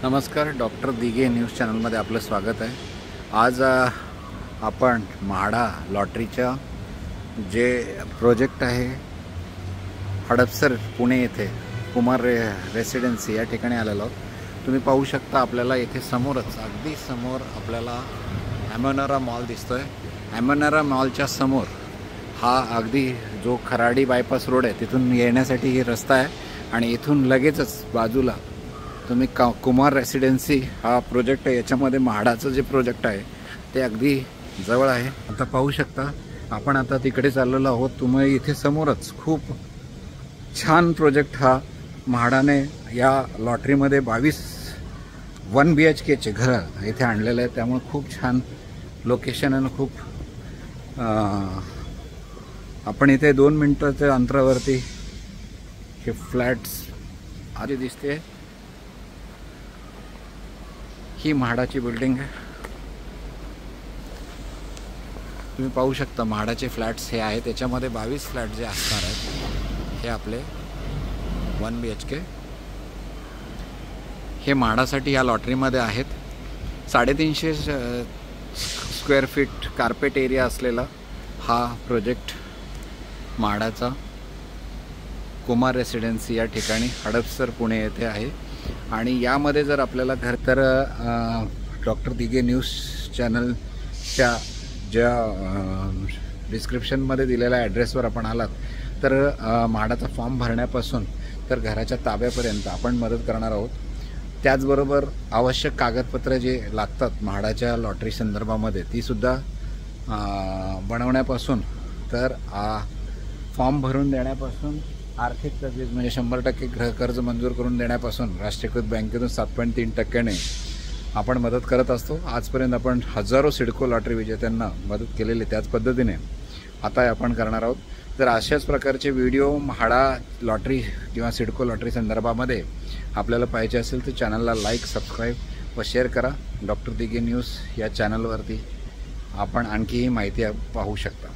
नमस्कार, doctor Dighe news चॅनलमध्ये आपलं स्वागत आहे। आज आपण म्हाडा लॉटरीच्या जे प्रोजेक्ट आहे हडपसर पुणे येथे कुमार रेसिडेन्सी या ठिकाणी आलेलो आहोत। तुम्ही पाहू शकता आपल्याला येथे समोरच अगदी समोर आपल्याला ॲमोनेरा मॉल दिसतोय। ॲमोनेरा मॉलच्या समोर हा अगदी जो खराडी बायपास रोड आहे तिथून येण्यासाठी ही रस्ता आहे आणि इथून लगेचच बाजूला तुम्ही कुमार रेसिडेन्सी हा प्रोजेक्ट आहे। याच्यामध्ये म्हाडाचं जे प्रोजेक्ट आहे ते अगदी जवळ आहे। आता पाहू शकता आपण आता तिकडे चाललेलो आहोत। तुम्ही इथे समोरच खूप छान प्रोजेक्ट हा म्हाडाने या लॉटरीमध्ये 22 1 BHK चे घर इथे आणलेले आहे। त्यामुळे खूप छान लोकेशन आणि खूप आपण इथे 2 मिनिटाच्या अंतरावरती हे फ्लॅट्स आधी दिसते। ही म्हाडाची बिल्डिंग आहे। तुम्ही पाहू शकता म्हाडाचे फ्लॅट्स हे आहेत। त्याच्यामध्ये 22 फ्लॅट जे असणार आहेत हे आपले 1 BHK हे म्हाडासाठी या लॉटरीमध्ये आहेत। 350 स्क्वेअर फीट कार्पेट एरिया असलेला हा प्रोजेक्ट म्हाडाचा कुमार रेसिडेन्सी या ठिकाणी हडपसर पुणे येथे आहे। आणि यामध्ये जर आपल्याला घर तर डॉक्टर दिघे न्यूज़ चॅनलच्या ज्या डिस्क्रिप्शनमध्ये दिलेल्या ॲड्रेसवर आपण आलात तर म्हाडाचा फॉर्म भरण्यापासून तर घराच्या ताब्यापर्यंत आपण मदत करणार आहोत। त्याचबरोबर आवश्यक कागदपत्र जे लागतात म्हाडाच्या लॉटरी संदर्भामध्ये तीसुद्धा बनवण्यापासून तर फॉर्म भरून देण्यापासून आर्थिक तरतूद म्हणजे 100% गृहकर्ज मंजूर करून देण्यापासून राष्ट्रीयकृत बँकेतून 7.3% आपण मदत करत असतो। आजपर्यंत आपण हजारो सिडको लॉटरी विजेत्यांना मदत केलेली, त्याच पद्धतीने आता आपण करणार आहोत। जर अशाच प्रकारचे व्हिडिओ म्हाडा लॉटरी किंवा सिडको लॉटरी संदर्भामध्ये आपल्याला पाहिजे असेल तर चॅनलला लाईक, सबस्क्राईब व शेअर करा। डॉक्टर दिघे न्यूज़ या चॅनलवरती आपण आणखीही माहिती पाहू शकता।